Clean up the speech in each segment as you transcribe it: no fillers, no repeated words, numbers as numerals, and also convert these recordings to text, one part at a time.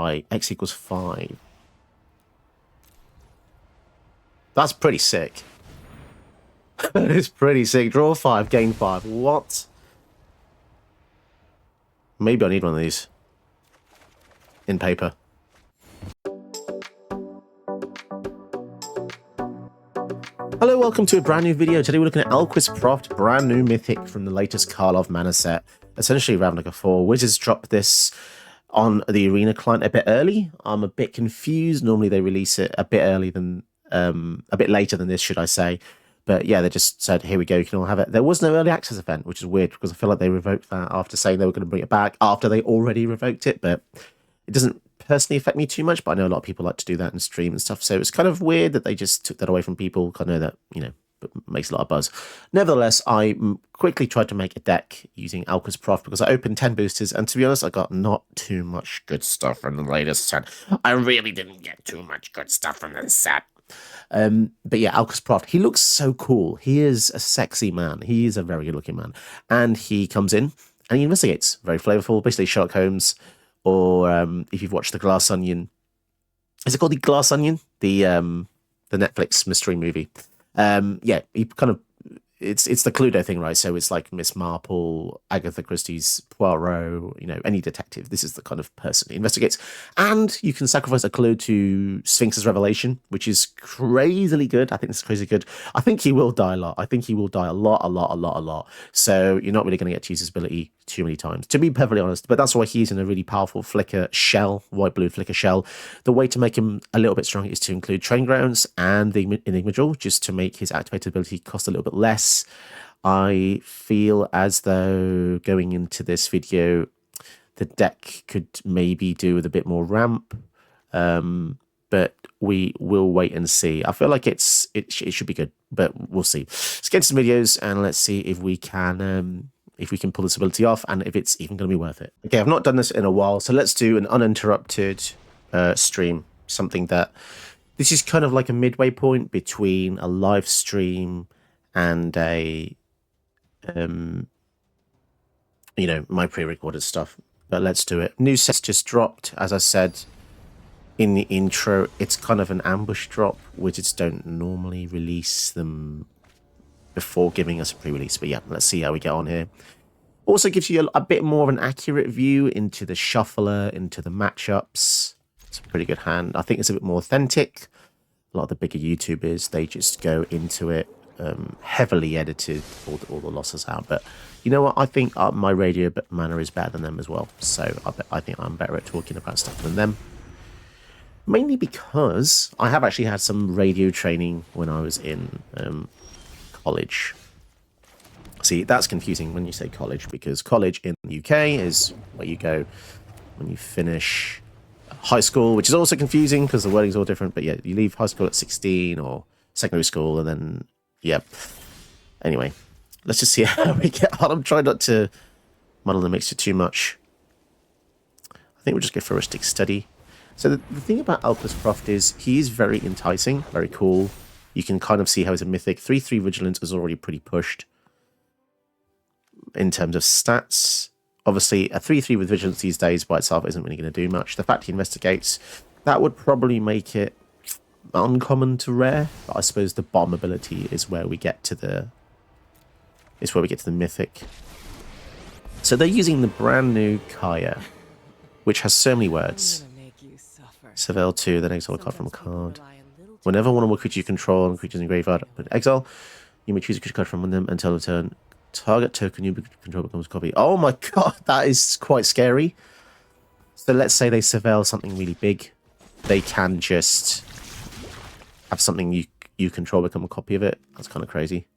by x equals 5. That's pretty sick. It's pretty sick. Draw 5, gain 5. What? Maybe I need one of these. In paper. Hello, welcome to a brand new video. Today we're looking at Alquist Proft, brand new mythic from the latest Karlov mana set. Essentially Ravnica 4. Wizards dropped this on the Arena client a bit early. I'm a bit confused. Normally they release it a bit early than, a bit later than this, should I say. But yeah, they just said, here we go, you can all have it. There was no early access event, which is weird because I feel like they revoked that after saying they were going to bring it back after they already revoked it. But it doesn't personally affect me too much, but I know a lot of people like to do that in stream and stuff. So it's kind of weird that they just took that away from people. I know that, you know, it makes a lot of buzz. Nevertheless, I quickly tried to make a deck using Alquist Proft because I opened 10 boosters, and to be honest, I got not too much good stuff from the latest set. I really didn't get too much good stuff from the set. But yeah, Alquist Proft, he looks so cool. He is a sexy man. He is a very good looking man. And he comes in and he investigates. Very flavorful, basically Sherlock Holmes. Or if you've watched The Glass Onion, is it called The Glass Onion? The Netflix mystery movie. Yeah, he kind of it's the Cluedo thing, right? So it's like Miss Marple, Agatha Christie's Poirot, you know, any detective. This is the kind of person he investigates. And you can sacrifice a clue to Sphinx's Revelation, which is crazily good. I think this is crazy good. I think he will die a lot. I think he will die a lot. So you're not really going to get to use his ability too many times, to be perfectly honest. But that's why he's in a really powerful flicker shell, white-blue flicker shell. The way to make him a little bit stronger is to include Train Grounds and the Enigma Jewel, just to make his activated ability cost a little bit less. I feel as though going into this video, the deck could maybe do with a bit more ramp, but we will wait and see. I feel like it should be good, but we'll see. Let's get into some videos and let's see if we can pull this ability off and if it's even going to be worth it. Okay, I've not done this in a while, so let's do an uninterrupted stream. Something that this is kind of like a midway point between a live stream and a you know, my pre-recorded stuff. But let's do it. New sets just dropped, as I said in the intro. It's kind of an ambush drop. Wizards don't normally release them before giving us a pre-release, but yeah, let's see how we get on here. Also gives you a bit more of an accurate view into the shuffler, into the matchups. It's a pretty good hand. I think it's a bit more authentic. A lot of the bigger YouTubers, they just go into it heavily edited, all the losses out. But you know what? I think my radio mana is better than them as well. So I think I'm better at talking about stuff than them. Mainly because I have actually had some radio training when I was in college. See, that's confusing when you say college, because college in the UK is where you go when you finish high school, which is also confusing because the wording's all different. But yeah, you leave high school at 16 or secondary school, and then yeah. Anyway, let's just see how we get on. I'm trying not to muddle the mixture too much. I think we'll just go for a stick study. So the thing about Alquist Proft is he is very enticing, very cool. You can kind of see how he's a mythic. 3/3 Vigilance is already pretty pushed in terms of stats. Obviously, a 3/3 with Vigilance these days by itself isn't really going to do much. The fact he investigates, that would probably make it uncommon to rare. But I suppose the bomb ability is where we get to the mythic. So they're using the brand new Kaya, which has so many words. Seville 2, then exile a card from a card. Whenever one of the creatures you control and creatures in graveyard put exile, you may choose a creature card from them until the turn. Target token you control becomes a copy. Oh my god, that is quite scary. So let's say they surveil something really big. They can just have something you control become a copy of it. That's kind of crazy.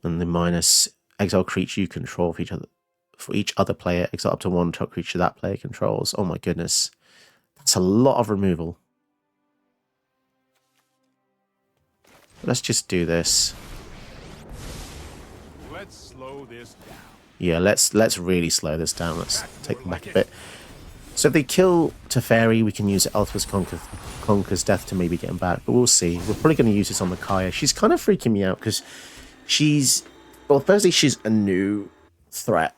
And the minus exile creature you control for each other player, exile up to one top creature that player controls. Oh my goodness. That's a lot of removal. Let's just do this. Let's slow this down. Yeah, let's really slow this down. Let's take them back a bit. So if they kill Teferi, we can use Alquist Conquer's Death to maybe get him back, but we'll see. We're probably going to use this on the Kaya. She's kind of freaking me out because she's... Well, firstly, she's a new threat.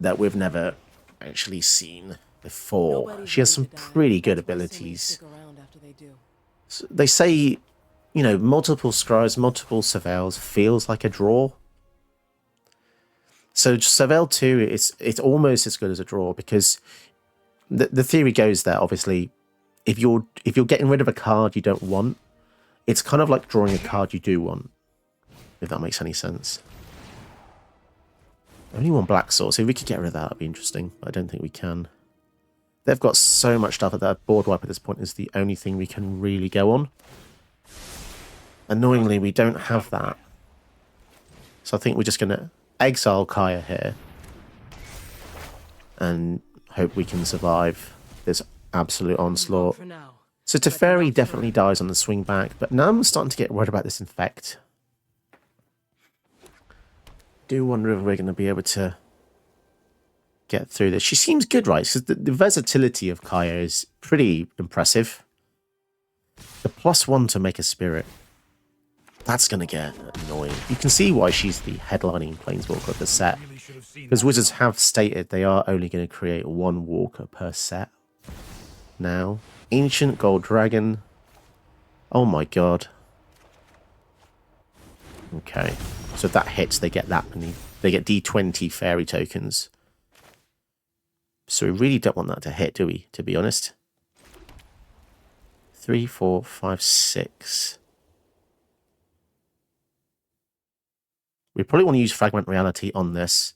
that we've never actually seen before. She has some pretty good abilities. So they say, you know, multiple scribes, multiple surveils feels like a draw. So surveil 2, it's almost as good as a draw, because the theory goes that obviously if you're getting rid of a card you don't want, it's kind of like drawing a card you do want, if that makes any sense. Only one black sword, so if we could get rid of that, that'd be interesting. But I don't think we can. They've got so much stuff that board wipe at this point is the only thing we can really go on. Annoyingly, we don't have that. So I think we're just going to exile Kaya here and hope we can survive this absolute onslaught. So Teferi definitely dies on the swing back, but now I'm starting to get worried about this infect. Do wonder if we're going to be able to get through this. She seems good, right? Because the versatility of Kaya is pretty impressive. The +1 to make a spirit, that's going to get annoying. You can see why she's the headlining Planeswalker of the set. Because Wizards have stated they are only going to create one Walker per set now. Ancient Gold Dragon. Oh my god. Okay. So if that hits, they get that many. They get D20 fairy tokens. So we really don't want that to hit, do we? To be honest. 3, 4, 5, 6. We probably want to use Fragment Reality on this.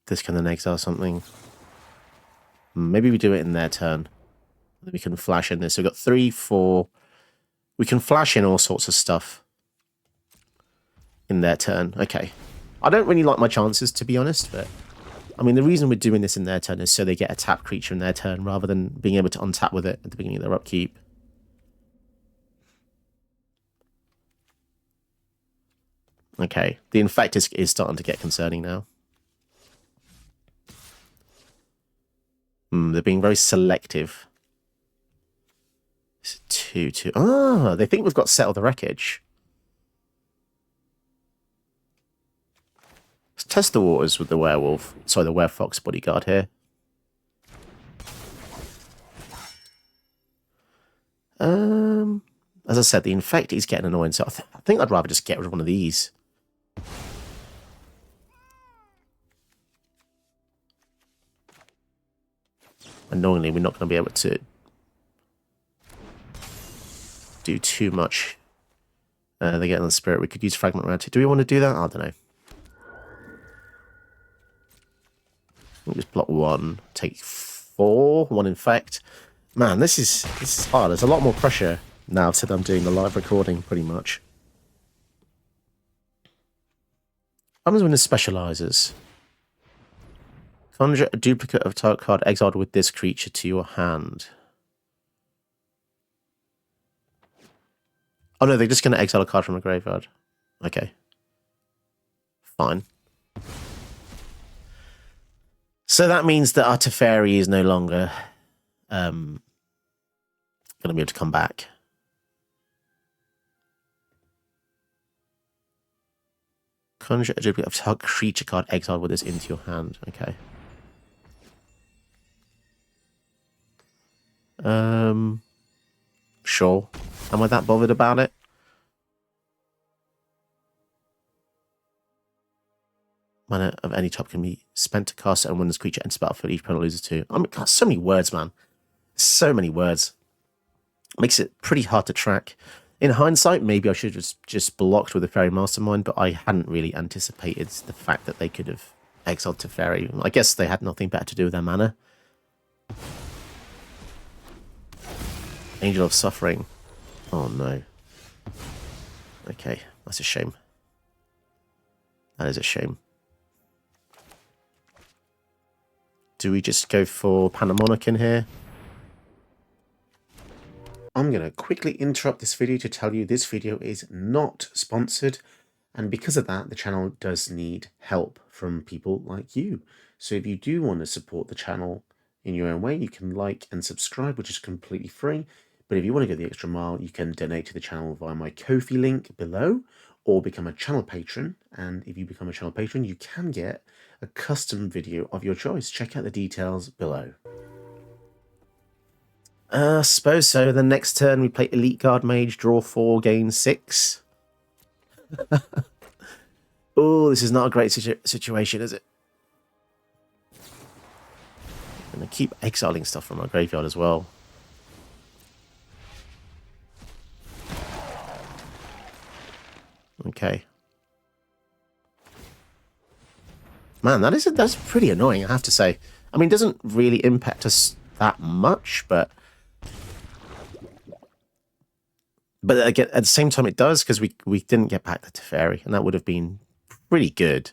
This can then exile something. Maybe we do it in their turn. We can flash in this. So we've got 3, 4. We can flash in all sorts of stuff in their turn. Okay. I don't really like my chances, to be honest, but I mean, the reason we're doing this in their turn is so they get a tap creature in their turn rather than being able to untap with it at the beginning of their upkeep. Okay. The infect is starting to get concerning now. They're being very selective. It's 2, 2. Ah, they think we've got Settle the Wreckage. Let's test the waters with the werewolf. Sorry, the werefox bodyguard here. As I said, the infect is getting annoying, so I think I'd rather just get rid of one of these. Annoyingly, we're not going to be able to do too much. They get on the spirit. We could use Fragment Reality. Do we want to do that? I don't know. We'll just block 1. Take 4. 1 infect. Man, this is hard. There's a lot more pressure now to them doing the live recording, pretty much. What happens when it specializes? Conjure a duplicate of target card exiled with this creature to your hand. Oh no, they're just going to exile a card from a graveyard. Okay. Fine. So that means that our Teferi is no longer going to be able to come back. Conjure a duplicate of target creature card exiled with this into your hand. Okay. Sure. Am I that bothered about it? Mana of any type can be spent to cast it, and when this creature enters battlefield, each opponent loses 2. I mean, God, so many words, man. So many words. Makes it pretty hard to track. In hindsight, maybe I should have just blocked with a Fairy Mastermind, but I hadn't really anticipated the fact that they could have exiled Teferi. I guess they had nothing better to do with their mana. Angel of Suffering. Oh no. Okay, that's a shame. That is a shame. Do we just go for Panamonic in here? I'm going to quickly interrupt this video to tell you this video is not sponsored, and because of that, the channel does need help from people like you. So if you do want to support the channel in your own way, you can like and subscribe, which is completely free. But if you want to go the extra mile, you can donate to the channel via my Ko-fi link below, or become a channel patron. And if you become a channel patron, you can get a custom video of your choice. Check out the details below. Suppose so. The next turn we play Elite Guard Mage, draw 4, gain 6. Oh, this is not a great situation, is it? I'm going to keep exiling stuff from my graveyard as well. Okay. Man, that's pretty annoying, I have to say. I mean, it doesn't really impact us that much, but again, at the same time it does, because we didn't get back the Teferi, and that would have been pretty good.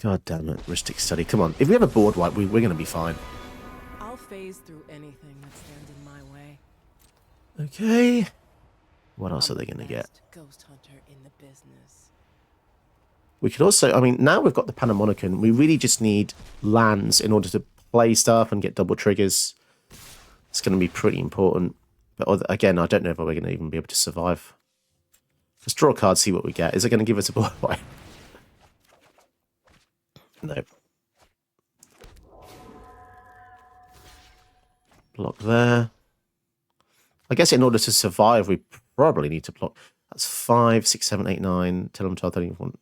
God damn it, Ristic Study. Come on. If we have a board wipe, we're going to be fine. I'll phase through anything that stands in my way. Okay. What else are they going to get? Ghost hunter in the business. We could also, I mean, now we've got the Panamonican, we really just need lands in order to play stuff and get double triggers. It's going to be pretty important. But again, I don't know if we're going to even be able to survive. Let's draw a card, see what we get. Is it going to give us a board wipe? No. Block there. I guess in order to survive, we probably need to block. That's 5, 6, 7, 8, 9, 10, 11, 12, 13, 14,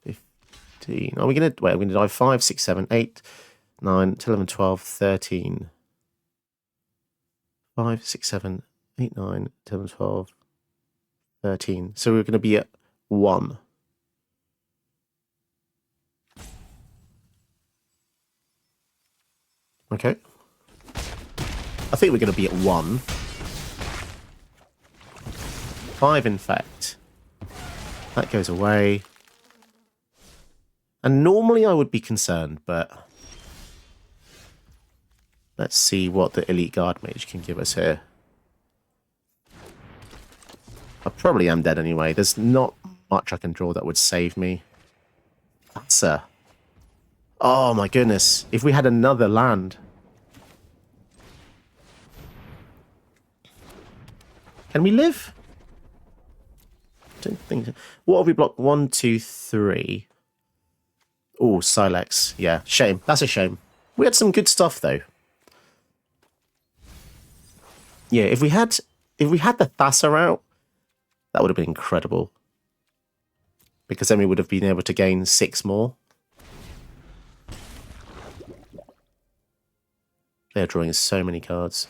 15. Are we going to... Wait, we're going to die 5, 6, 7, 8, 9, 10, 11, 12, 13. 5, 6, 7, 8, 9, 10, 11, 12, 13. So we're going to be at 1. Okay. I think we're going to be at 1. 5 infect. That goes away. And normally I would be concerned, but let's see what the Elite Guard Mage can give us here. I probably am dead anyway. There's not much I can draw that would save me. That's a... Oh my goodness. If we had another land. Can we live? Don't think so. What have we blocked? 1, 2, 3. Oh, Silex. Yeah, shame. That's a shame. We had some good stuff though. Yeah, if we had the Thasser out, that would have been incredible. Because then we would have been able to gain 6 more. They're drawing so many cards.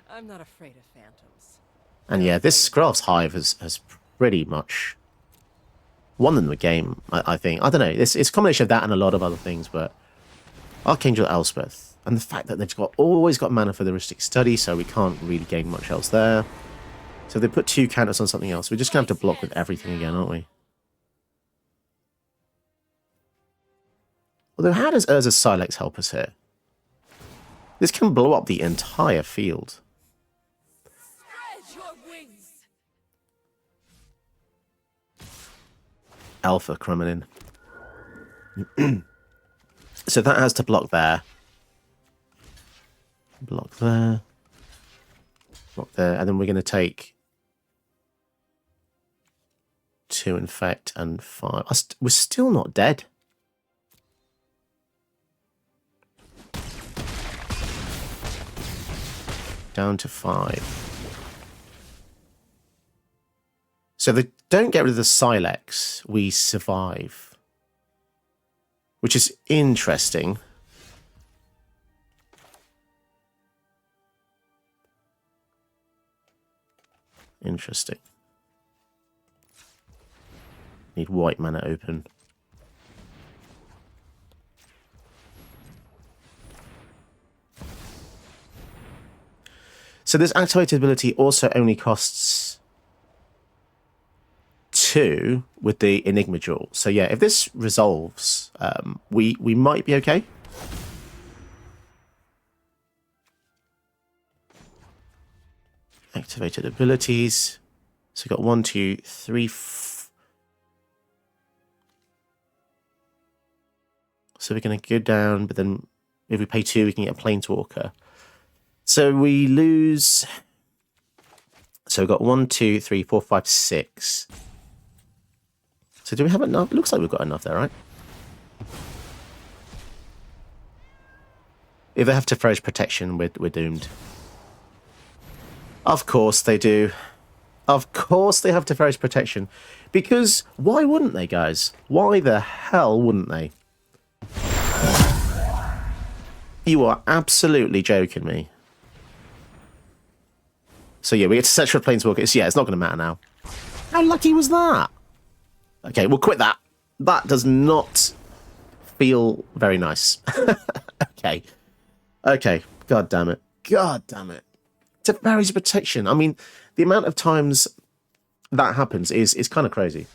I'm not afraid of phantoms. And yeah, this Graf's Hive has pretty much won them the game, I think. I don't know. It's a combination of that and a lot of other things, but Archangel Elspeth. And the fact that they've always got mana for the Ristic Study, so we can't really gain much else there. So if they put 2 counters on something else, we're just going to have to block with everything again, aren't we? Although, how does Urza's Silex help us here? This can blow up the entire field. Spread your wings. Alpha coming in. So that has to block there. Block there. Block there. And then we're going to take 2 infect and 5. We're still not dead. Down to 5. So they don't get rid of the Silex. We survive. Which is interesting. Interesting. Need white mana open. So this activated ability also only costs 2 with the Enigma Jewel. So yeah, if this resolves, we might be okay. Activated abilities. So we've got 1, 2, 3, so we're going to go down, but then if we pay 2, we can get a Planeswalker. So we lose... So we've got 1, 2, 3, 4, 5, 6. So do we have enough? It looks like we've got enough there, right? If they have Teferi's protection, we're doomed. Of course they do. Of course they have Teferi's protection. Because why wouldn't they, guys? Why the hell wouldn't they? You are absolutely joking me. So yeah, we get to search for Planeswalkers. Yeah, it's not going to matter now. How lucky was that? Okay, we'll quit that. That does not feel very nice. Okay. Okay. God damn it. God damn it. Teferi's protection. I mean, the amount of times that happens is kind of crazy.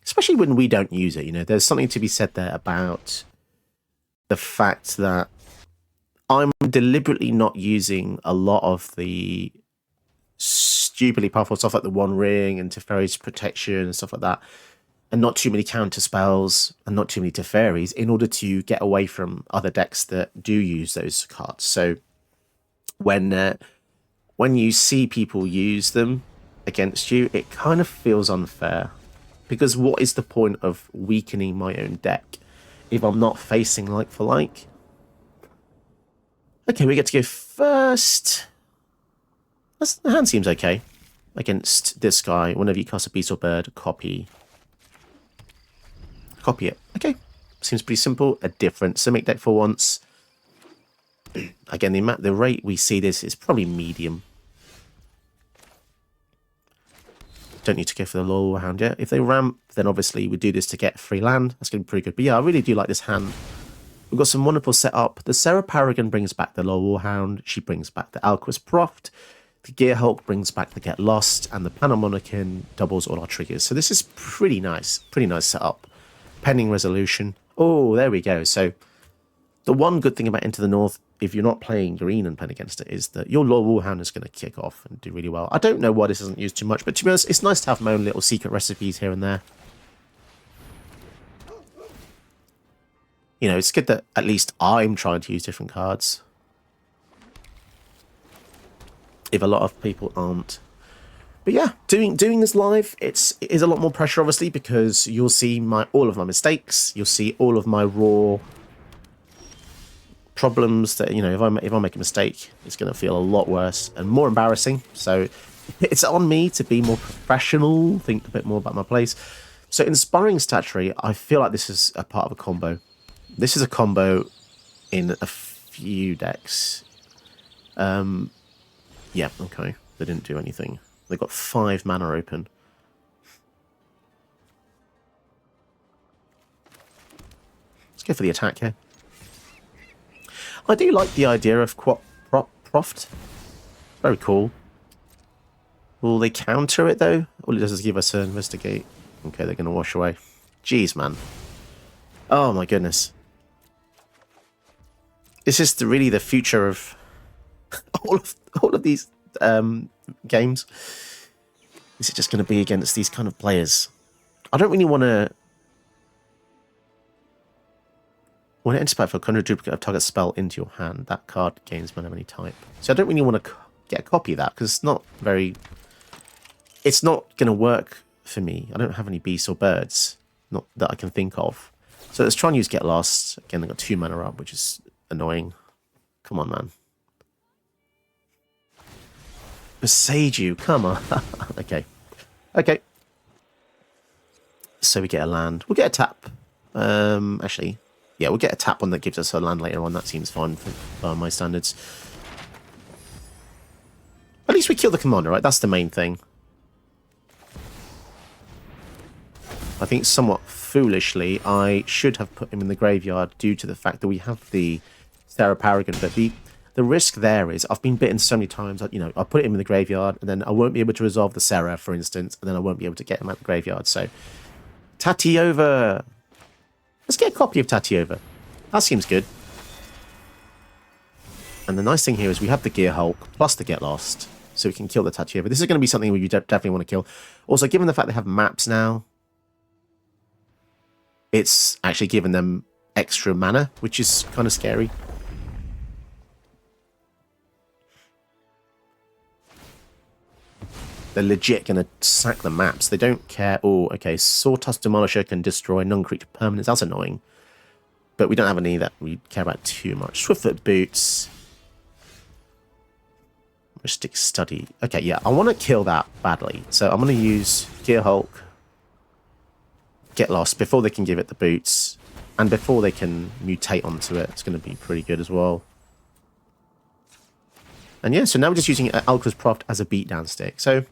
Especially when we don't use it, you know. There's something to be said there about the fact that I'm deliberately not using a lot of the stupidly powerful stuff like the One Ring and Teferi's protection and stuff like that, and not too many counter spells and not too many Teferis in order to get away from other decks that do use those cards. So when you see people use them against you, it kind of feels unfair, because what is the point of weakening my own deck if I'm not facing like for like? Okay, we get to go first. The hand seems okay against this guy. Whenever you cast a beast or bird, copy it. Okay, seems pretty simple. A different Simic deck for once. Again, the rate we see this is probably medium. Don't need to go for the Law Hound yet. If they ramp, then obviously we do this to get free land. That's going to be pretty good. But yeah, I really do like this hand. We've got some wonderful setup. The Sarah Paragon brings back the Law Warhound. She brings back the Alquist Proft. The Gear Hulk brings back the Get Lost. And the Panamonican doubles all our triggers. So this is pretty nice. Pretty nice setup. Pending resolution. Oh, there we go. So the one good thing about Into the North, if you're not playing green and playing against it, is that your Law Warhound is going to kick off and do really well. I don't know why this isn't used too much, but to be honest, it's nice to have my own little secret recipes here and there. You know, it's good that at least I'm trying to use different cards. If a lot of people aren't. But yeah, doing this live, it is a lot more pressure, obviously, because you'll see all of my mistakes. You'll see all of my raw problems that, you know, if I make a mistake, it's going to feel a lot worse and more embarrassing. So it's on me to be more professional, think a bit more about my plays. So Inspiring Statuary, I feel like this is a part of a combo. This is a combo in a few decks. Yeah, okay. They didn't do anything. They've got 5 mana open. Let's go for the attack here. I do like the idea of Proft. Very cool. Will they counter it, though? All it does is give us an investigate. Okay, they're going to wash away. Jeez, man. Oh, my goodness. This is really the future of all of these games. Is it just going to be against these kind of players? I don't really want to... When it enters back for a conjure duplicate of target spell into your hand, that card gains mana of any type. So I don't really want to get a copy of that, because it's not very... It's not going to work for me. I don't have any beasts or birds, not that I can think of. So let's try and use Get Lost. Again, they've got 2 mana up, which is annoying. Come on, man. Beseiju, come on. Okay. Okay. So we get a land. We'll get a tap. Actually, yeah, we'll get a tap one that gives us a land later on. That seems fine for my standards. At least we kill the commander, right? That's the main thing. I think somewhat foolishly, I should have put him in the graveyard due to the fact that we have the Sarah Paragon, but the risk there is I've been bitten so many times. You know, I'll put him in the graveyard, and then I won't be able to resolve the Sarah, for instance, and then I won't be able to get him out the graveyard. So, Tatiova. Let's get a copy of Tatiova. That seems good. And the nice thing here is we have the Gear Hulk plus the Get Lost. so we can kill the Tachia. But this is going to be something you definitely want to kill. Also, given the fact they have maps now, it's actually given them extra mana, which is kind of scary. They're legit going to sack the maps. They don't care. Oh, okay. Sawtusk Demolisher can destroy non-creature permanents. That's annoying. But we don't have any that we care about too much. Swiftfoot Boots. Mystic Study. Okay, yeah. I want to kill that badly. So I'm going to use Gear Hulk. Get Lost before they can give it the boots. And before they can mutate onto it. It's going to be pretty good as well. And yeah, so now we're just using Alquist Proft as a beatdown stick. So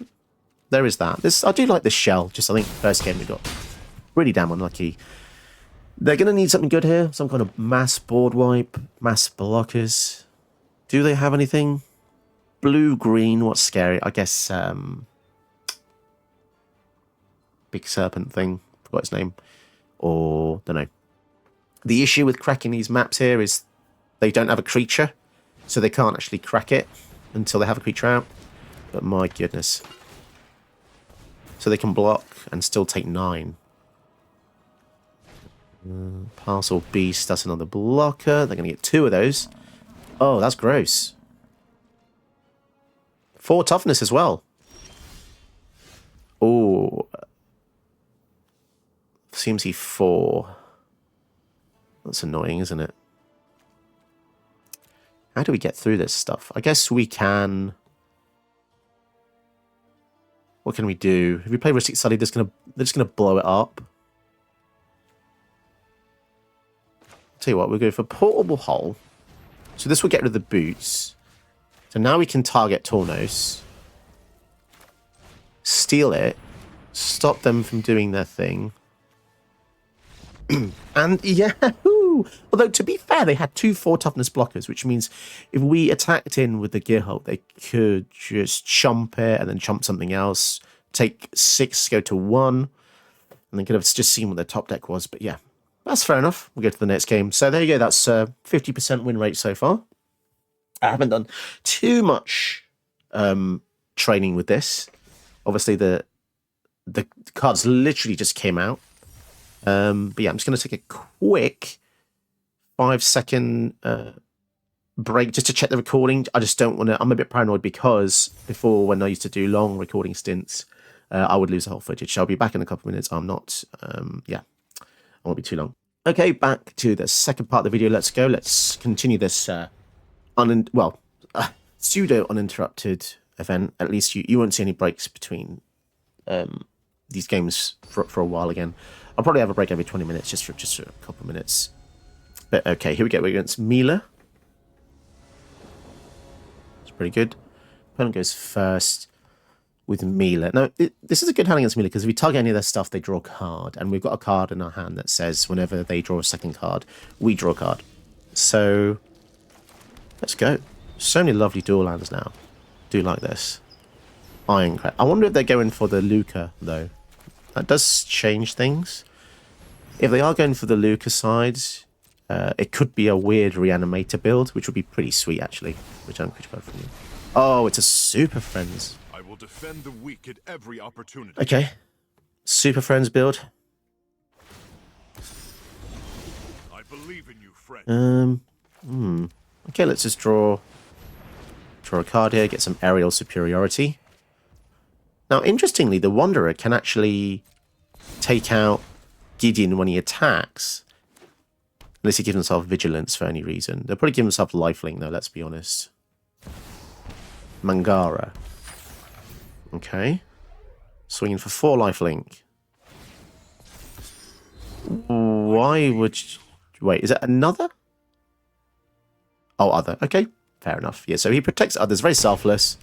there is that. I do like this shell. Just I think first game we got really damn unlucky. They're going to need something good here. Some kind of mass board wipe, mass blockers. Do they have anything? Blue, green, what's scary? I guess Big Serpent thing. Forgot its name. Or, don't know. The issue with cracking these maps here is they don't have a creature. So they can't actually crack it until they have a creature out. But my goodness. So they can block and still take 9. Parcel Beast, that's another blocker. They're going to get 2 of those. Oh, that's gross. 4 toughness as well. Oh. CMC 4. That's annoying, isn't it? How do we get through this stuff? I guess we can... What can we do? If we play Mystic Study, they're just gonna blow it up. Tell you what, we'll go for Portable Hull. So this will get rid of the boots. So now we can target Tornos. Steal it. Stop them from doing their thing. And yahoo! Although, to be fair, they had 2 4 toughness blockers, which means if we attacked in with the Gear Hulk, they could just chomp it and then chomp something else. Take 6, go to 1. And they could have just seen what their top deck was. But yeah, that's fair enough. We'll go to the next game. So there you go. That's 50% win rate so far. I haven't done too much training with this. Obviously, the cards literally just came out. But yeah, I'm just going to take a quick 5-second break just to check the recording. I just don't want to... I'm a bit paranoid because before, when I used to do long recording stints, I would lose the whole footage. So I'll be back in a couple of minutes. I'm not... yeah, I won't be too long. Okay, back to the second part of the video. Let's go. Let's continue this pseudo uninterrupted event. At least you won't see any breaks between these games for a while again. I'll probably have a break every 20 minutes just for a couple of minutes. But okay, here we go. We're against Mila. It's pretty good. Opponent goes first with Mila. Now, this is a good hand against Mila because if we target any of their stuff, they draw a card. And we've got a card in our hand that says whenever they draw a second card, we draw a card. So, let's go. So many lovely dual lands now. Do like this. Ironcrest. I wonder if they're going for the Luca, though. That does change things. If they are going for the Luca side, it could be a weird Reanimator build, which would be pretty sweet, actually. Which I'm pretty bad from you. Oh, it's a Super Friends. I will defend the weak at every opportunity. Okay. Super Friends build. I believe in you, friend. Okay, let's just draw a card here, get some aerial superiority. Now, interestingly, the Wanderer can actually take out Gideon when he attacks. Unless he gives himself vigilance for any reason. They'll probably give himself lifelink, though, let's be honest. Mangara. Okay. Swinging for 4 lifelink. Why would... Wait, is it another? Oh, other. Okay, fair enough. Yeah, so he protects others. Very selfless.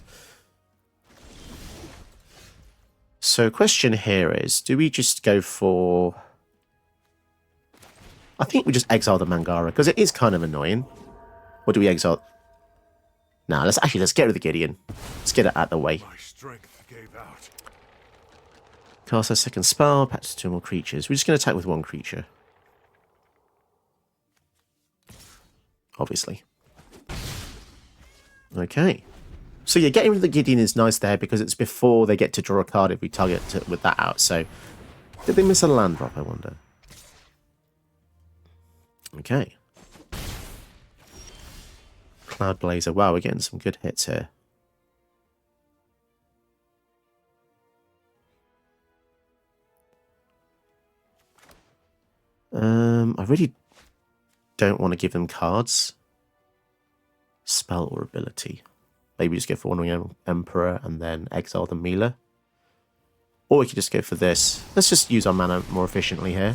So question here is, do we just go for... I think we just exile the Mangara, because it is kind of annoying. Or do we exile... Nah, let's get rid of the Gideon. Let's get it out of the way. My strength gave out. Cast a second spell, patch 2 more creatures. We're just going to attack with 1 creature. Obviously. Okay. So yeah, getting rid of the Gideon is nice there because it's before they get to draw a card if we target with that out. So did they miss a land drop, I wonder? Okay. Cloud Blazer. Wow, we're getting some good hits here. I really don't want to give them cards. Spell or ability. Maybe just go for Wandering Emperor and then exile the Mila. Or we could just go for this. Let's just use our mana more efficiently here.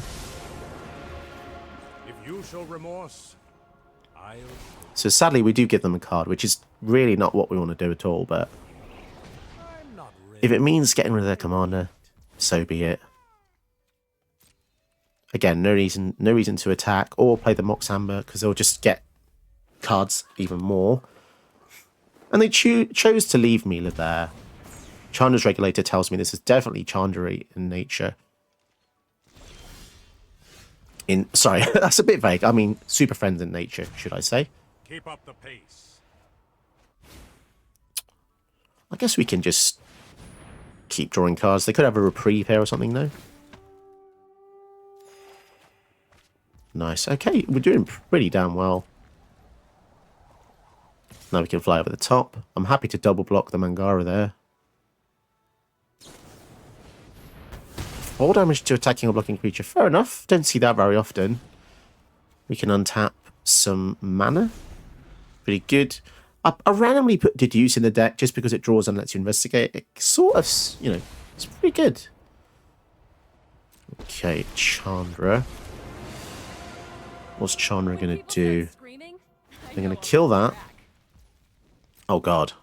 If you show remorse, I'll... So sadly we do give them a card, which is really not what we want to do at all, but I'm not ready. if it means getting rid of their commander, so be it. Again, no reason to attack or play the Mox Amber, because they'll just get cards even more. And they chose to leave Mila there. Chandra's Regulator tells me this is definitely Chandra in nature. Sorry, that's a bit vague. I mean, super friends in nature, should I say. Keep up the pace. I guess we can just keep drawing cards. They could have a reprieve here or something, though. Nice. Okay, we're doing pretty damn well. Now we can fly over the top. I'm happy to double block the Mangara there. 4 damage to attacking or blocking creature. Fair enough. Don't see that very often. We can untap some mana. Pretty good. I randomly put Deduce in the deck just because it draws and lets you investigate. It sort of, you know, it's pretty good. Okay, Chandra. What's Chandra going to do? They're going to kill that. Oh, God.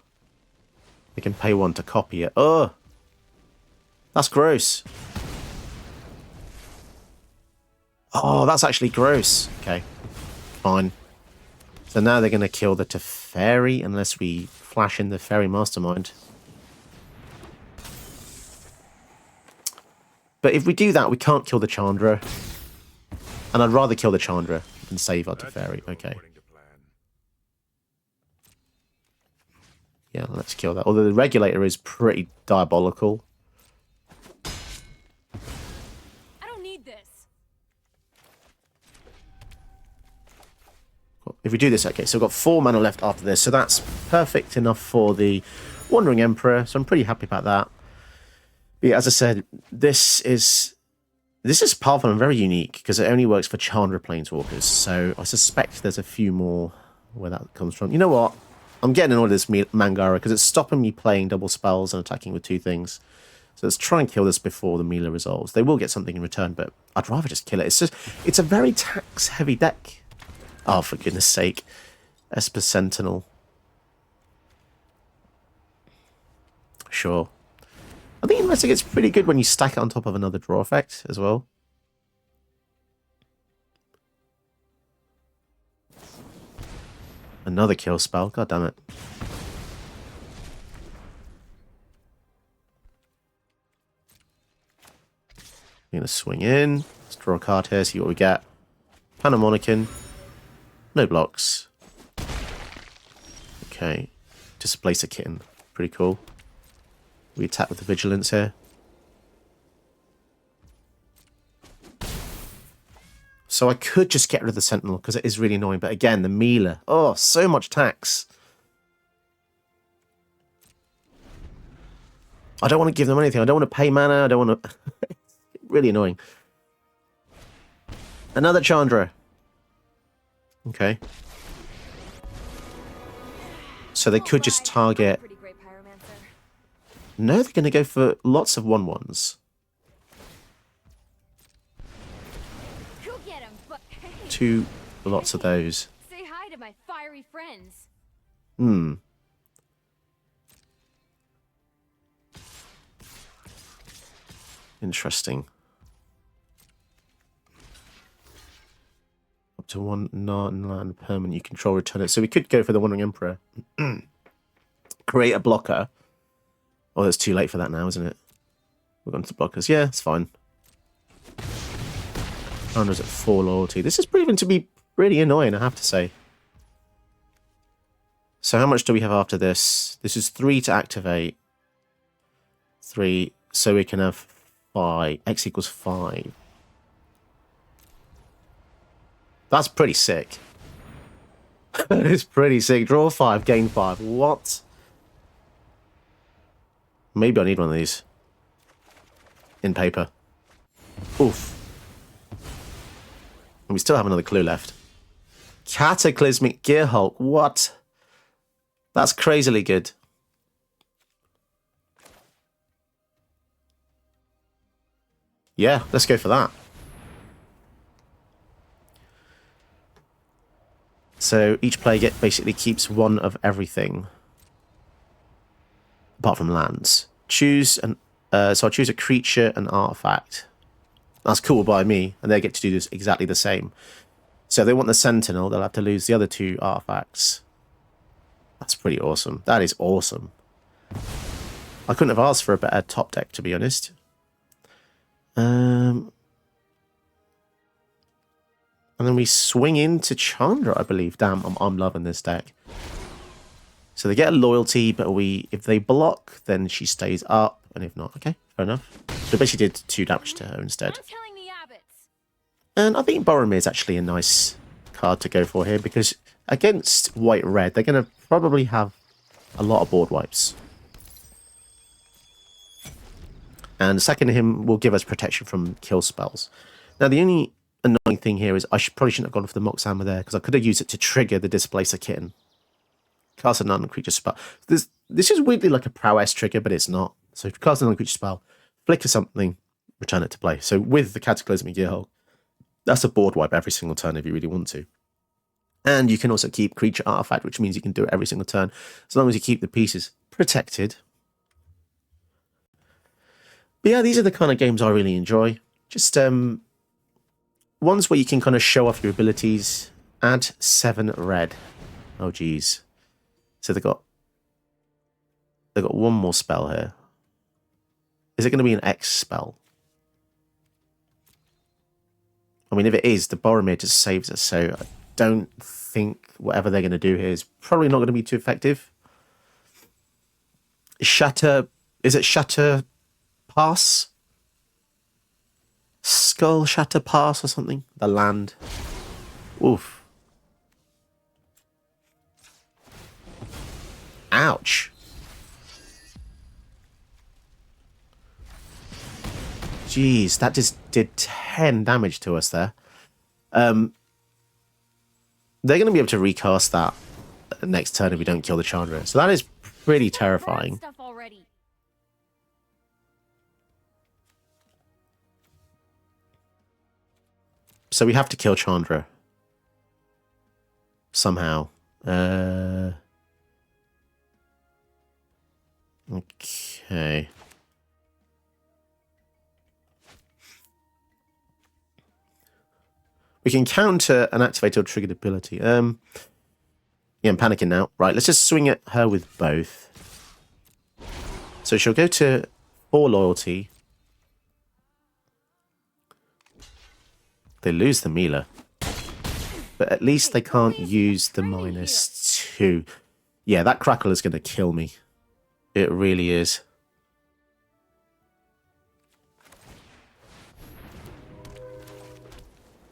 They can pay 1 to copy it. Oh! That's gross. Oh, that's actually gross. Okay. Fine. So now they're going to kill the Teferi unless we flash in the Teferi Mastermind. But if we do that, we can't kill the Chandra. And I'd rather kill the Chandra than save our Teferi. Okay. Yeah, let's kill that. Although the Regulator is pretty diabolical. I don't need this. If we do this, okay, so we've got 4 mana left after this. So that's perfect enough for the Wandering Emperor. So I'm pretty happy about that. But yeah, as I said, this is powerful and very unique because it only works for Chandra Planeswalkers. So I suspect there's a few more where that comes from. You know what? I'm getting annoyed with this Mangara because it's stopping me playing double spells and attacking with 2 things. So let's try and kill this before the Mila resolves. They will get something in return, but I'd rather just kill it. It's a very tax-heavy deck. Oh, for goodness sake. Esper Sentinel. Sure. I think Investigate's pretty good when you stack it on top of another draw effect as well. Another kill spell. God damn it. I'm going to swing in. Let's draw a card here, see what we get. Panamonican. No blocks. Okay. Displace a kitten. Pretty cool. We attack with the Vigilance here. So I could just get rid of the Sentinel because it is really annoying. But again, the Mila. Oh, so much tax. I don't want to give them anything. I don't want to pay mana. I don't want to... It's really annoying. Another Chandra. Okay. So they could just target... No, they're going to go for lots of 1/1s. Two lots of those. Say hi to my fiery friends. Hmm. Interesting. Up to 1 non-land permanent you control, return it. So we could go for the Wandering Emperor. Create a blocker. Oh, it's too late for that now, isn't it? We're going to blockers. Yeah, it's fine. Chandra's at 4 loyalty. This is proving to be pretty annoying, I have to say. So how much do we have after this? This is 3 to activate. 3, so we can have 5. X equals 5. That's pretty sick. It's pretty sick. Draw 5, gain 5. What? Maybe I need one of these. In paper. Oof. And we still have another clue left. Cataclysmic Gear Hulk. What? That's crazily good. Yeah, let's go for that. So each player basically keeps 1 of everything. Apart from lands. Choose an... so I'll choose a creature and artifact. That's cool by me. And they get to do this exactly the same. So if they want the Sentinel, they'll have to lose the other 2 artifacts. That's pretty awesome. That is awesome. I couldn't have asked for a better top deck, to be honest. And then we swing into Chandra, I believe. Damn, I'm loving this deck. So they get a loyalty, but if they block, then she stays up. And if not, okay, fair enough. So basically did 2 damage to her instead. I'm telling the abbots. And I think Boromir is actually a nice card to go for here, because against white-red, they're going to probably have a lot of board wipes. And second him will give us protection from kill spells. Now, the only annoying thing here is I probably shouldn't have gone for the Mox Hammer there, because I could have used it to trigger the Displacer Kitten. Cast a non-creature spell. This is weirdly like a prowess trigger, but it's not. So if you cast a non-creature spell, flicker something, return it to play. So with the Cataclysmic Gearhulk, that's a board wipe every single turn if you really want to. And you can also keep creature artifact, which means you can do it every single turn, as long as you keep the pieces protected. But yeah, these are the kind of games I really enjoy. Just ones where you can kind of show off your abilities. Add 7 red. Oh geez. So they've got 1 more spell here. Is it going to be an X spell? I mean, if it is, the Boromir just saves us, so I don't think whatever they're going to do here is probably not going to be too effective. Shatter... Is it Shatter Pass? Skull Shatter Pass or something? The land. Oof. Ouch. Jeez, that just did 10 damage to us there. They're going to be able to recast that next turn if we don't kill the Chandra. So that is pretty terrifying. Stuff already. So we have to kill Chandra. Somehow. Okay. We can counter an activated or triggered ability. Yeah, I'm panicking now. Right, let's just swing at her with both. So she'll go to 4 loyalty. They lose the Mila. But at least they can't use the -2. Yeah, that crackle is going to kill me. It really is.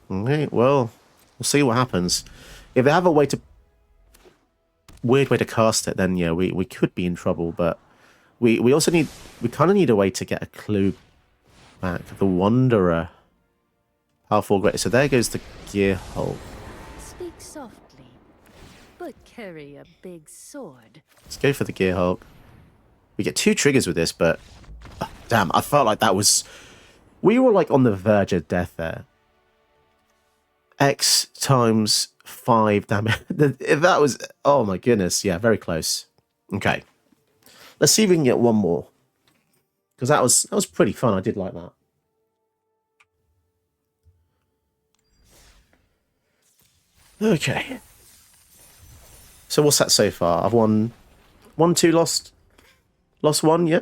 Okay, well, we'll see what happens. If they have a weird way to cast it, then yeah, we could be in trouble, but we also need, we kind of need a way to get a clue back. The Wanderer. Powerful, great. So there goes the Gearhulk. Speak softly, but carry a big sword. Let's go for the Gearhulk. We get 2 triggers with this, but damn, I felt like that was... We were like on the verge of death there. X times 5 damage. If that was... Oh my goodness. Yeah, very close. Okay. Let's see if we can get 1 more. Because that was pretty fun. I did like that. Okay. So what's that so far? I've won 1, 2, lost 1, yeah?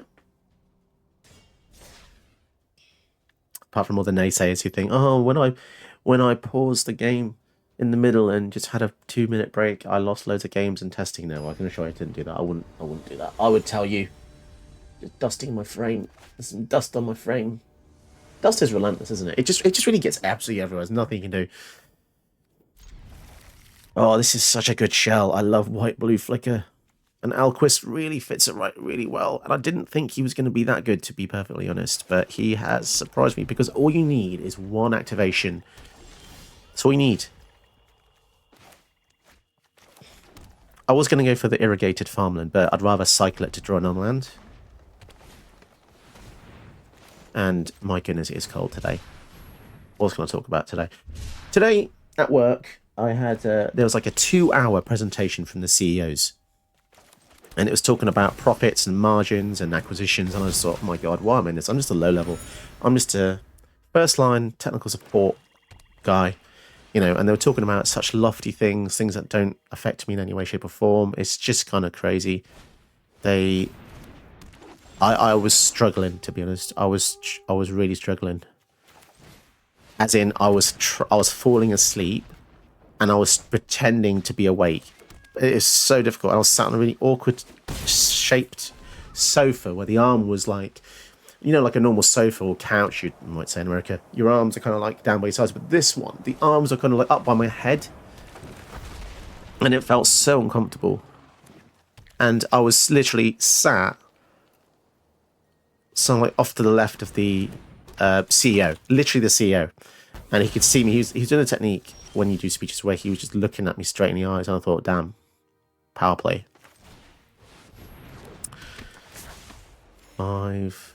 Apart from all the naysayers who think, oh, when I pause the game, in the middle and just had a 2-minute break. I lost loads of games and testing. No, I can assure you I didn't do that. I wouldn't do that. I would tell you. Just dusting my frame. There's some dust on my frame. Dust is relentless, isn't it? It just really gets absolutely everywhere. There's nothing you can do. Oh, this is such a good shell. I love white blue flicker. And Alquist really fits it really well. And I didn't think he was going to be that good, to be perfectly honest. But he has surprised me because all you need is one activation. That's all you need. I was going to go for the irrigated farmland, but I'd rather cycle it to draw on land. And my goodness, it is cold today. What was going to talk about today? Today, at work, I had there was like a 2-hour presentation from the CEOs. And it was talking about profits and margins and acquisitions. And I just thought, oh my God, why am I in this? I'm just a low level. I'm just a first line technical support guy. You know, and they were talking about such lofty things that don't affect me in any way, shape or form. It's just kind of crazy. I was struggling, to be honest. I was really struggling. As in, I was falling asleep and I was pretending to be awake. It is so difficult. I was sat on a really awkward shaped sofa where the arm was like, you know, like a normal sofa or couch, you might say in America. Your arms are kind of like down by your sides, but this one, the arms are kind of like up by my head. And it felt so uncomfortable. And I was literally sat like off to the left of the CEO, literally the CEO. And he could see me. He was doing a technique when you do speeches where he was just looking at me straight in the eyes. And I thought, damn, power play. 5.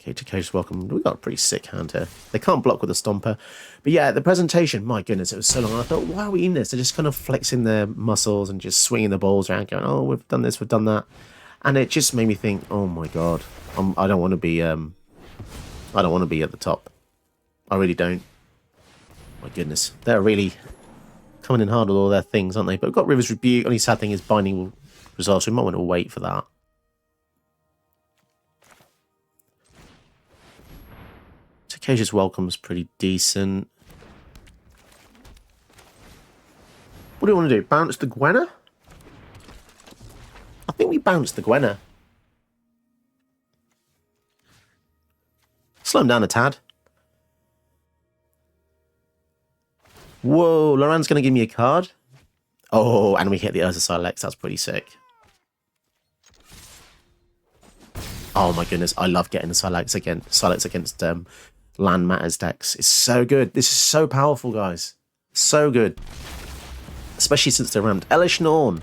KTK's welcome. We got a pretty sick hand here. They can't block with a stomper. But yeah, the presentation, my goodness, it was so long. I thought, why are we in this? They're just kind of flexing their muscles and just swinging the balls around, going, oh, we've done this, we've done that. And it just made me think, oh my God, I don't want to be at the top. I really don't. My goodness. They're really coming in hard with all their things, aren't they? But we've got River's Rebuke. Only sad thing is binding results. We might want to wait for that. Takeshi's welcome's pretty decent. What do you want to do? Bounce the Gwenna? I think we bounced the Gwenna. Slow him down a tad. Whoa, Loran's going to give me a card. Oh, and we hit the Urza Silex. That's pretty sick. Oh my goodness, I love getting the Silex against Land Matters decks. It's so good. This is so powerful, guys. So good. Especially since they're rammed. Elish Norn.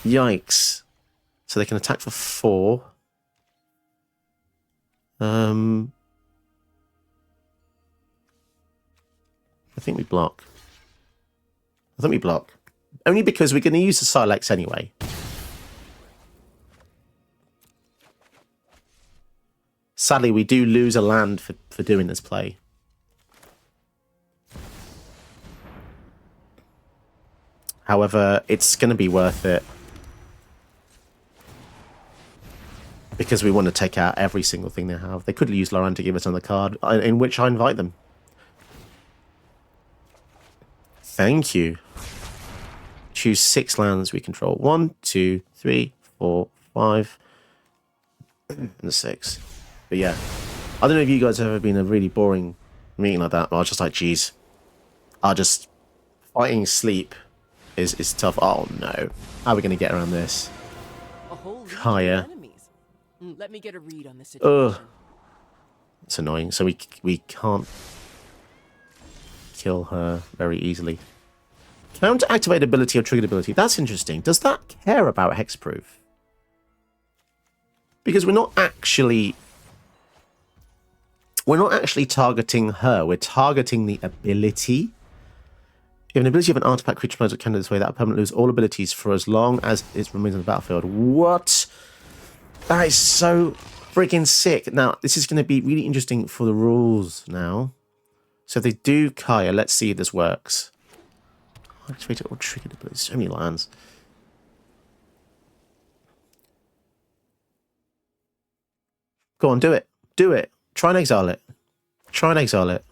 Yikes. So they can attack for 4. I think we block. Only because we're going to use the Silex anyway. Sadly, we do lose a land for doing this play. However, it's going to be worth it. Because we want to take out every single thing they have. They could use Loran to give us another card, in which I invite them. Thank you. Choose 6 lands we control. 1, 2, 3, 4, 5, and 6. But yeah, I don't know if you guys have ever been a really boring meeting like that. I was just like, geez, fighting sleep is tough. Oh no, how are we going to get around this? A whole legion of Kaya. enemies. Let me get a read on this situation. Ugh, it's annoying. So we can't kill her very easily. Counter activate ability or triggered ability. That's interesting. Does that care about hexproof? Because we're not actually targeting her. We're targeting the ability. If an ability of an artifact creature plays with this way, that permanently lose all abilities for as long as it remains on the battlefield. What? That is so freaking sick. Now, this is going to be really interesting for the rules now. So if they do Kaya, let's see if this works. Activate it or triggered abilities. So many lands. Go on, do it. Do it. Try and exile it. Try and exile it.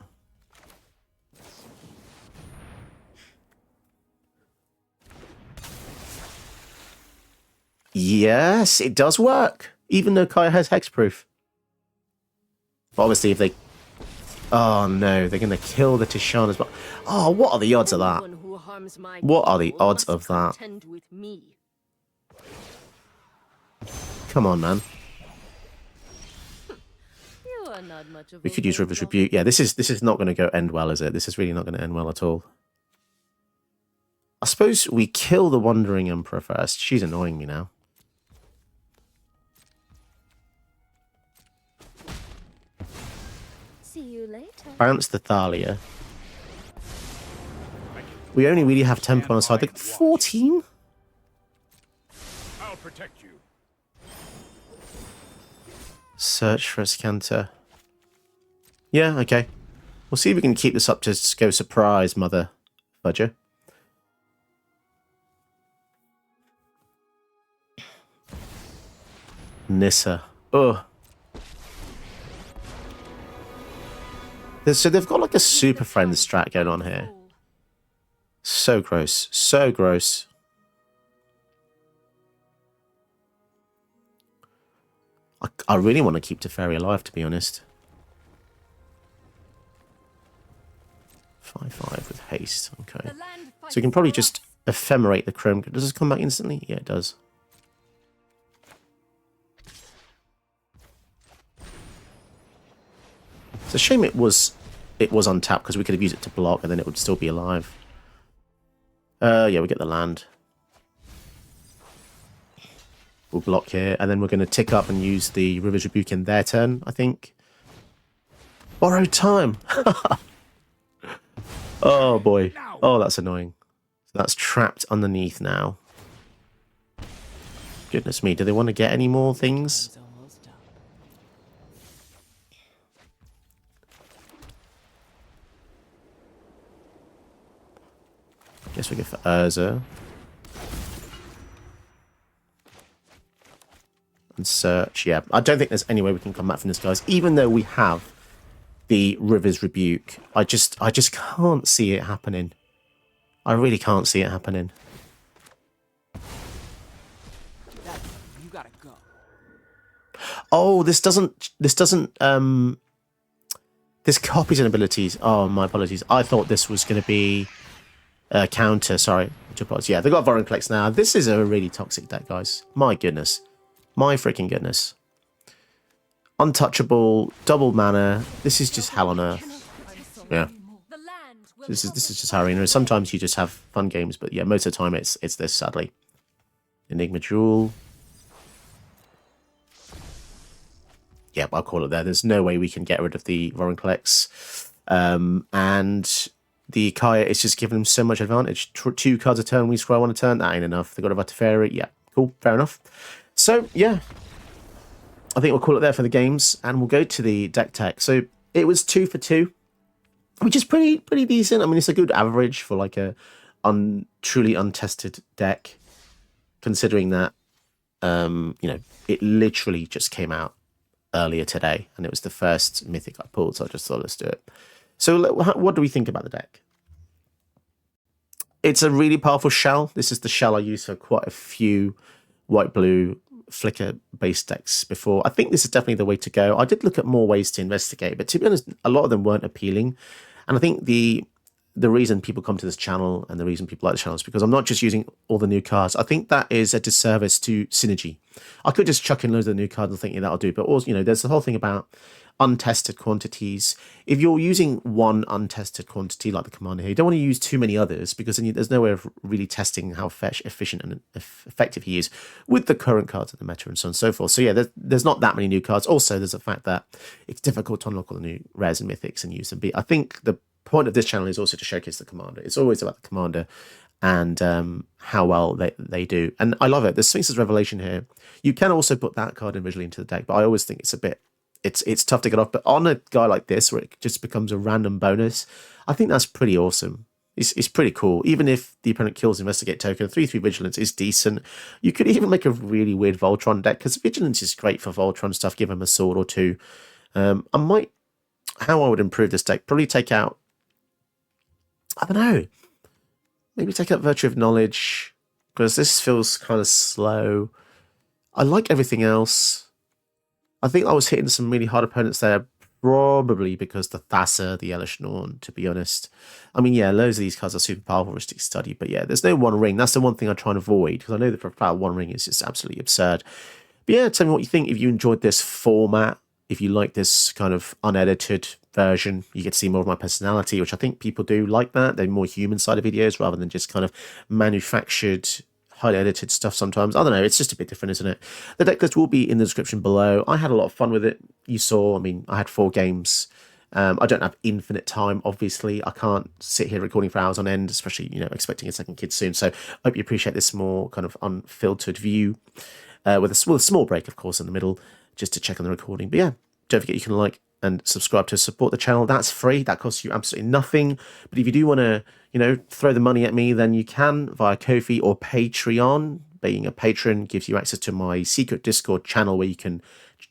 Yes, it does work, even though Kaya has hexproof. But obviously, if they... Oh, no, they're going to kill the Tishan as well. Oh, what are the odds of that? Anyone who harms my What are the people odds must of that? contend with me. Come on, man. You are not much of We a could use River's robot. Rebuke. Yeah, this is not going to end well, is it? This is really not going to end well at all. I suppose we kill the Wandering Emperor first. She's annoying me now. See you later. Bounce the Thalia. We only really have tempo on our side. Look, 14? I'll protect you. Search for a Scanter. Yeah, okay. We'll see if we can keep this up to go surprise, Mother Fudger. Nissa. Ugh. So they've got like a super friend strat going on here. So gross. So gross. I really want to keep Teferi alive, to be honest. 5/5 with haste. Okay. So we can probably just ephemerate the Chrome. Does this come back instantly? Yeah, it does. It's a shame it was untapped, because we could have used it to block and then it would still be alive. Yeah, we get the land. We'll block here, and then we're going to tick up and use the River's Rebuke in their turn, I think. Borrowed time! Oh boy. Oh, that's annoying. So that's trapped underneath now. Goodness me, do they want to get any more things? Guess we go for Urza. And search. Yeah, I don't think there's any way we can come back from this, guys. Even though we have the River's Rebuke, I just can't see it happening. I really can't see it happening. You gotta go. Oh, this copies and abilities. Oh, my apologies. I thought this was going to be counter. Sorry. Yeah, they've got Vorinclex now. This is a really toxic deck, guys. My goodness. My freaking goodness. Untouchable, double mana. This is just hell on earth. Yeah. This is just how Arena is. Sometimes you just have fun games, but yeah, most of the time it's this, sadly. Enigma Jewel. Yeah, I'll call it there. There's no way we can get rid of the Vorinclex. And the Kaya is just giving them so much advantage. 2 cards a turn, we scroll 1 a turn. That ain't enough. They got a Vataferi. Yeah, cool. Fair enough. So, yeah. I think we'll call it there for the games, and we'll go to the deck tech. So, it was 2 for 2, which is pretty decent. I mean, it's a good average for like a truly untested deck, considering that, you know, it literally just came out earlier today, and it was the first mythic I pulled, so I just thought, let's do it. So, what do we think about the deck? It's a really powerful shell. This is the shell I used for quite a few white-blue flicker based decks before. I think this is definitely the way to go. I did look at more ways to investigate, but to be honest, a lot of them weren't appealing. And I think the reason people come to this channel and the reason people like the channel is because I'm not just using all the new cards. I think that is a disservice to synergy. I could just chuck in loads of new cards and think that'll do, but also, you know, there's the whole thing about untested quantities. If you're using one untested quantity like the commander here, you don't want to use too many others, because then there's no way of really testing how efficient and effective he is with the current cards in the meta and so on and so forth. So yeah, there's not that many new cards. Also, there's the fact that it's difficult to unlock all the new rares and mythics and use them. But I think the point of this channel is also to showcase the commander. It's always about the commander and how well they do. And I love it. There's Sphinx's Revelation here. You can also put that card individually into the deck, but I always think it's a bit... It's tough to get off, but on a guy like this where it just becomes a random bonus, I think that's pretty awesome. It's pretty cool. Even if the opponent kills Investigate token, 3/3 Vigilance is decent. You could even make a really weird Voltron deck, because Vigilance is great for Voltron stuff. Give him a sword or two. How I would improve this deck, probably take out, I don't know, maybe take out Virtue of Knowledge, because this feels kind of slow. I like everything else. I think I was hitting some really hard opponents there, probably because the Thassa, the Elish Norn, to be honest. I mean, yeah, loads of these cards are super powerful for Stick Study, but yeah, there's no One Ring. That's the one thing I try and avoid, because I know that for a fact One Ring is just absolutely absurd. But yeah, tell me what you think. If you enjoyed this format, if you like this kind of unedited version, you get to see more of my personality, which I think people do like that. They're more human side of videos rather than just kind of manufactured, highly edited stuff sometimes. I don't know, it's just a bit different, isn't it? The deck list will be in the description below. I had a lot of fun with it. You saw, I mean, I had 4 games. I don't have infinite time, obviously. I can't sit here recording for hours on end, especially, you know, expecting a second kid soon. So I hope you appreciate this more kind of unfiltered view with a small break, of course, in the middle, just to check on the recording. But yeah, don't forget you can like and subscribe to support the channel. That's free. That costs you absolutely nothing. But if you do want to, you know, throw the money at me, then you can via Ko-fi or Patreon. Being a patron gives you access to my secret Discord channel where you can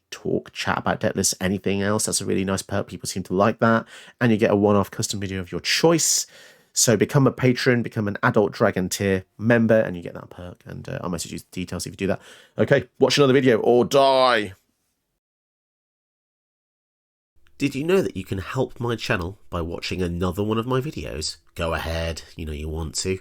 talk, chat about deck lists, anything else. That's a really nice perk. People seem to like that. And you get a one-off custom video of your choice. So become a patron, become an adult Dragon tier member, and you get that perk. And I'll message you the details if you do that. Okay, watch another video or die. Did you know that you can help my channel by watching another one of my videos? Go ahead, you know you want to.